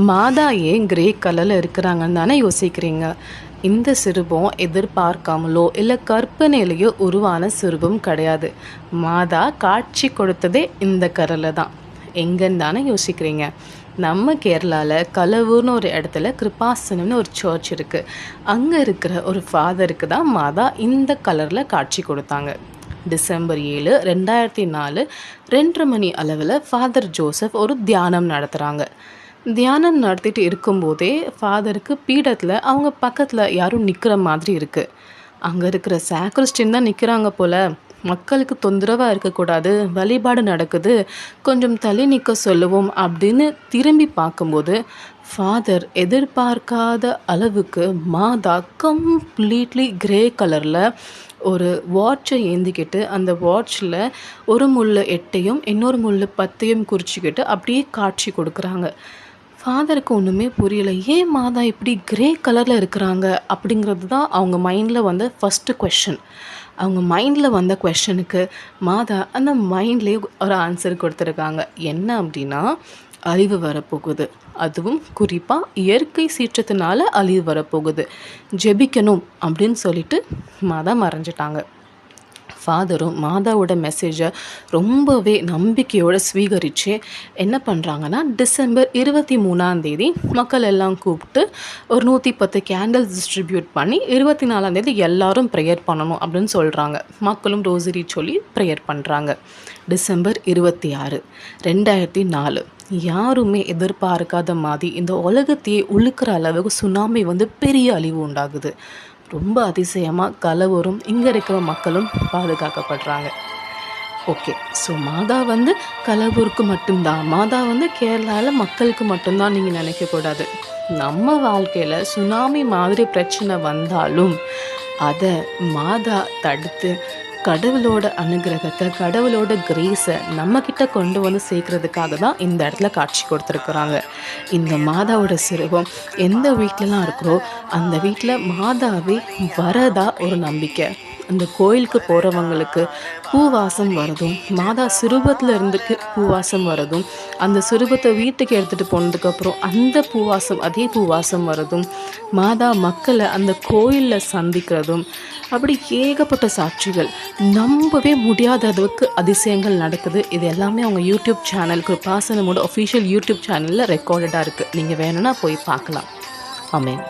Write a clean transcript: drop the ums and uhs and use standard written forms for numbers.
மாதா ஏன் கிரே கலரில் இருக்கிறாங்கன்னு தானே யோசிக்கிறீங்க. இந்த சிறுபம் எதிர்பார்க்காமலோ இல்லை கற்பனையிலேயோ உருவான சிறுபம் கிடையாது. மாதா காட்சி கொடுத்ததே இந்த கலரில் தான். எங்கன்னு தானே யோசிக்கிறீங்க. நம்ம கேரளாவில் கலவூர்னு ஒரு இடத்துல கிருபாசனம்னு ஒரு சர்ச் இருக்குது. அங்கே இருக்கிற ஒரு ஃபாதருக்கு தான் மாதா இந்த கலரில் காட்சி கொடுத்தாங்க. டிசம்பர் 7, 2004 2:30 மணி அளவில் ஃபாதர் ஜோசப் ஒரு தியானம் நடத்துகிறாங்க. தியானம் நடத்திட்டு இருக்கும்போதே ஃபாதருக்கு பீடத்தில் அவங்க பக்கத்தில் யாரும் நிற்கிற மாதிரி இருக்குது. அங்கே இருக்கிற சாக்ரிஸ்டின் தான் நிற்கிறாங்க போல். மக்களுக்கு தொந்தரவாக இருக்கக்கூடாது, வழிபாடு நடக்குது, கொஞ்சம் தள்ளி நிற்க சொல்லுவோம் அப்படின்னு திரும்பி பார்க்கும்போது ஃபாதர் எதிர்பார்க்காத அளவுக்கு மாதா கம்ப்ளீட்லி கிரே கலரில் ஒரு வாட்சை ஏந்திக்கிட்டு அந்த வாட்சில் ஒரு முள் 8ஐயும் இன்னொரு முள் 10ஐயும் குறிச்சிக்கிட்டு அப்படியே காட்சி கொடுக்குறாங்க. ஃபாதருக்கு ஒன்றுமே புரியலை. ஏன் மாதா இப்படி கிரே கலரில் இருக்கிறாங்க அப்படிங்கிறது தான் அவங்க மைண்டில் வந்த ஃபஸ்ட்டு கொஷின். அவங்க மைண்டில் வந்த கொஷனுக்கு மாதா அந்த மைண்ட்லேயே ஒரு ஆன்சர் கொடுத்துருக்காங்க. என்ன அப்படின்னா, அழிவு வரப்போகுது, அதுவும் குறிப்பாக இயற்கை சீற்றத்தினால அழிவு வரப்போகுது, ஜெபிக்கணும் அப்படின்னு சொல்லிட்டு மாதா மறைஞ்சிட்டாங்க. ஃபாதரும் மாதாவோட மெசேஜை ரொம்பவே நம்பிக்கையோடு ஸ்வீகரித்து என்ன பண்ணுறாங்கன்னா, டிசம்பர் 23 மக்கள் எல்லாம் கூப்பிட்டு ஒரு 110 கேண்டில்ஸ் டிஸ்ட்ரிபியூட் பண்ணி 24 எல்லாரும் ப்ரேயர் பண்ணணும் அப்படின்னு சொல்கிறாங்க. மக்களும் ரோசரி சொல்லி ப்ரேயர் பண்ணுறாங்க. டிசம்பர் 26, 2004 யாருமே எதிர்பார்க்காத மாதிரி இந்த உலகத்தையே உழுக்கிற அளவுக்கு சுனாமி பெரிய அழிவு உண்டாகுது. ரொம்ப அதிசயமாக கலவரும் இங்கே இருக்கிற மக்களும் பாதுகாக்கப்படுறாங்க. ஓகே, ஸோ மாதா கலவூருக்கு மட்டும்தான், மாதா கேரளாவில் மக்களுக்கு மட்டும்தான் நீங்கள் நினைக்கக்கூடாது. நம்ம வாழ்க்கையில் சுனாமி மாதிரி பிரச்சனை வந்தாலும் அதை மாதா தடுத்து கடவுளோட அனுகிரகத்தை, கடவுளோட கிரேஸை நம்மக்கிட்ட கொண்டு சேர்க்கறதுக்காக தான் இந்த இடத்துல காட்சி கொடுத்துருக்குறாங்க. இந்த மாதாவோட சிறுவம் எந்த வீட்டிலலாம் இருக்கிறோ அந்த வீட்டில் மாதாவே வரதா ஒரு நம்பிக்கை. அந்த கோயிலுக்கு போகிறவங்களுக்கு பூவாசம் வரதும், மாதா சிறுபத்தில் இருந்துக்கு பூவாசம் வரதும், அந்த சிறுபத்தை வீட்டுக்கு எடுத்துகிட்டு போனதுக்கப்புறம் அந்த பூவாசம் அதே பூவாசம் வரதும், மாதா மக்களை அந்த கோயிலில் சந்திக்கிறதும், அப்படி ஏகப்பட்ட சாட்சிகள், நம்பவே முடியாத அளவுக்கு அதிசயங்கள் நடக்குது. இது எல்லாமே அவங்க யூடியூப் சேனல் கிருபாசனமோட அஃபிஷியல் யூடியூப் சேனலில் ரெக்கார்டடாக இருக்குது. நீங்கள் வேணும்னா போய் பார்க்கலாம். ஆமென்.